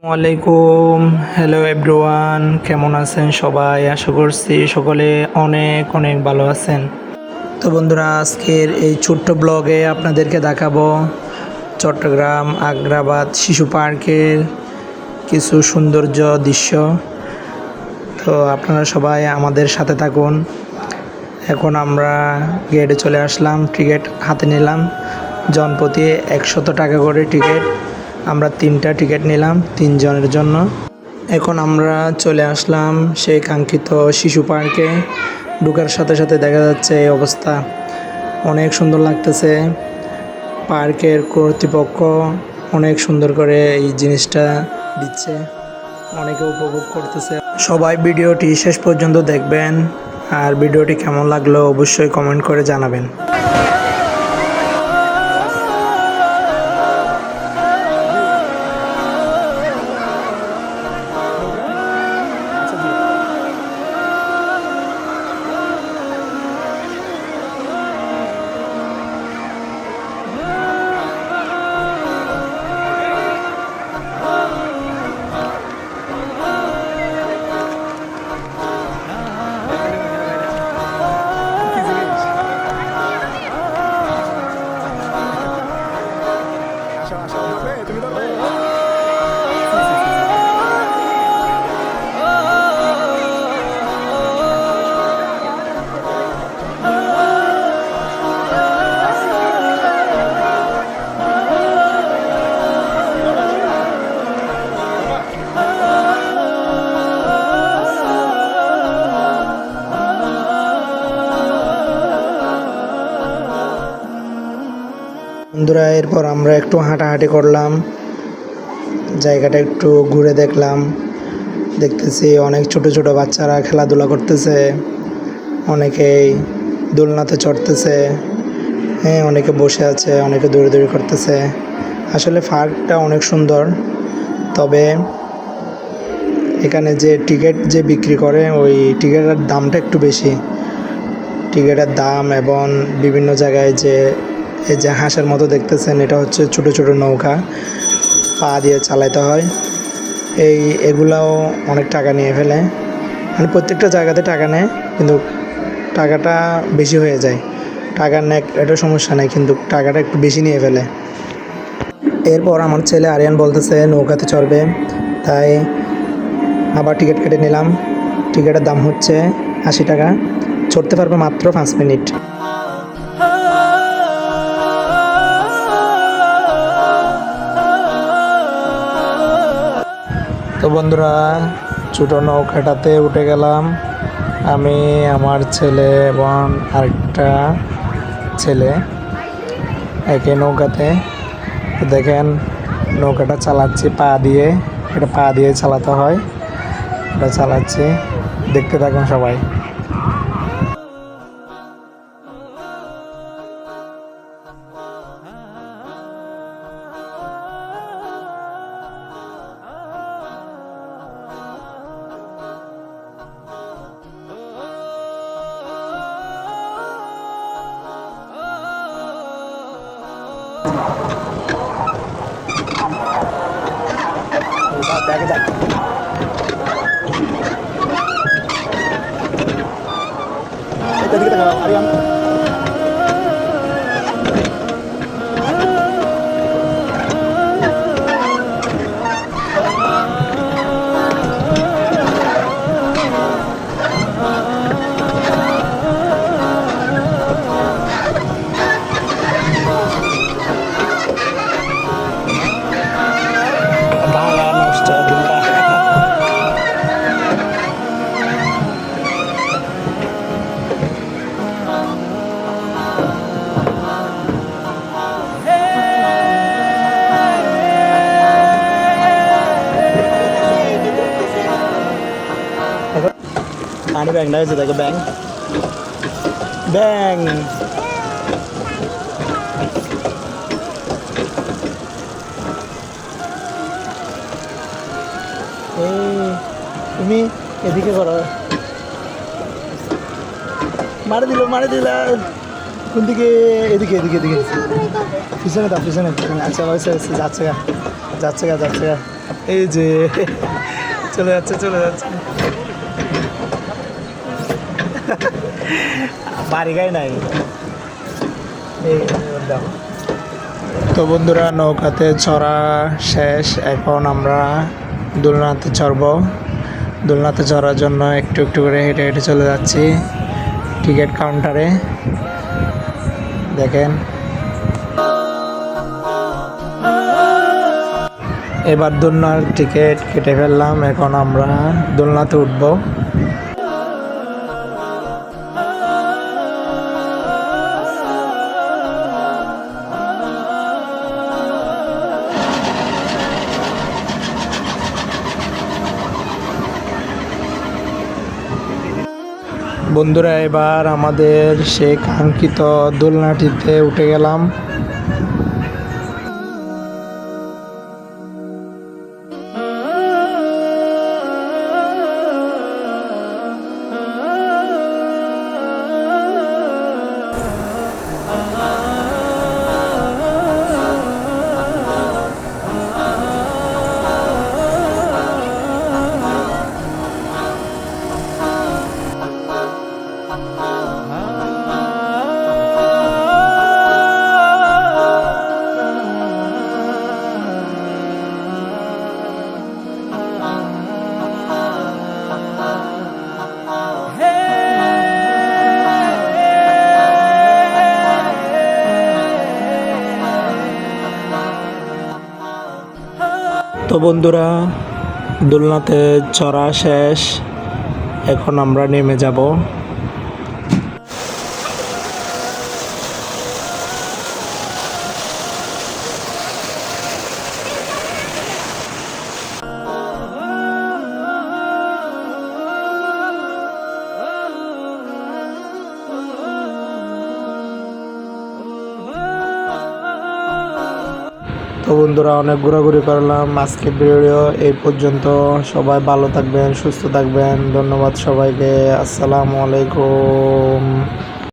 ওয়ালাইকুম, hello everyone, কেমন আছেন সবাই? আশা করছি সকলে অনেক অনেক ভালো আছেন। তো বন্ধুরা, আজকের এই ছোট্ট ব্লগে আপনাদেরকে দেখাবো চট্টগ্রাম আগ্রাবাদ শিশু পার্কের কিছু সৌন্দর্য দৃশ্য। তো আপনারা সবাই আমাদের সাথে থাকুন। এখন আমরা গেটে চলে আসলাম, টিকিট হাতে নিলাম। জনপ্রতি 100 টাকা করে টিকিট। আমরা 3টা টিকিট নিলাম 3 জনের জন্য। এখন আমরা চলে আসলাম সেই কাঙ্ক্ষিত শিশু পার্কে। ঢোকার সাথে সাথে দেখা যাচ্ছে এই অবস্থা, অনেক সুন্দর লাগতেছে। পার্কের কর্তৃপক্ষ অনেক সুন্দর করে এই জিনিসটা দিচ্ছে, অনেকে উপভোগ করতেছে। সবাই ভিডিওটি শেষ পর্যন্ত দেখবেন, আর ভিডিওটি কেমন লাগলো অবশ্যই কমেন্ট করে জানাবেন। বন্ধুরা, এরপর আমরা একটু হাঁটাহাঁটি করলাম, জায়গাটা একটু ঘুরে দেখলাম। দেখতেছি অনেক ছোট ছোট বাচ্চারা খেলাধুলা করতেছে, অনেকেই দোলনাতে চড়তেছে, হ্যাঁ অনেকে বসে আছে, অনেকে দৌড়াদৌড়ি করতেছে। আসলে পার্কটা অনেক সুন্দর, তবে এখানে যে টিকিট যে বিক্রি করে ওই টিকিটের দামটা একটু বেশি। টিকিটের দাম এবং বিভিন্ন জায়গায় যে এই যে হাঁসের মতো দেখতেছেন, এটা হচ্ছে ছোট ছোট নৌকা, পা দিয়ে চালাতে হয়। এগুলাও অনেক টাকা নিয়ে ফেলে, মানে প্রত্যেকটা জায়গাতে টাকা নেয়, কিন্তু টাকাটা বেশি হয়ে যায়। টাকা নেয় এটা সমস্যা নেই, কিন্তু টাকাটা একটু বেশি নিয়ে ফেলে। এরপর আমার ছেলে আরিয়ান বলতেছে নৌকাতে চড়বে, তাই আবার টিকিট কেটে নিলাম। টিকিটের দাম হচ্ছে 80 টাকা, চড়তে পারবে মাত্র 5 মিনিট। তো বন্ধুরা, ছোটো নৌকাটাতে উঠে গেলাম আমি, আমার ছেলে এবং আরেকটা ছেলে একই নৌকাতে। দেখেন নৌকাটা চালাচ্ছি পা দিয়ে, এটা পা দিয়ে চালাতে হয়, এটা চালাচ্ছি, দেখতে থাকুন সবাই। দেখে যাক, এদিকে তাকাও আরিয়ান। পানি ব্যাংটা হয়েছে, দেখো ব্যাং ব্যাং। তুমি এদিকে করো, মারে দিল কোন দিকে? এদিকে এদিকে এদিকে পিছনে দাও, পিছনে। আচ্ছা যাচ্ছে গা, যাচ্ছে গা, যাচ্ছে গা। এই যে চলে যাচ্ছে বাড়ি গাই নাই। এই দেখো। তো বন্ধুরা, নৌকাতে চড়া শেষ, এখন আমরা দোলনাতে চড়ব। দোলনাতে চড়ার জন্য একটু একটু করে হেঁটে হেঁটে চলে যাচ্ছি টিকিট কাউন্টারে। দেখেন, এবার দোলনার টিকিট কেটে ফেললাম, এখন আমরা দোলনাতে উঠব। বন্ধুরা, এবার আমাদের সেই কাঙ্ক্ষিত দোলনাটিতে উঠে গেলাম। তো বন্ধুরা, দোলনাতে চড়া শেষ, এখন আমরা নেমে যাব। তো বন্ধুরা, অনেক ঘোরাঘুরি করলাম, আজকের ভিডিও এই পর্যন্ত। সবাই ভালো থাকবেন, সুস্থ থাকবেন। ধন্যবাদ সবাইকে। আসসালামু আলাইকুম।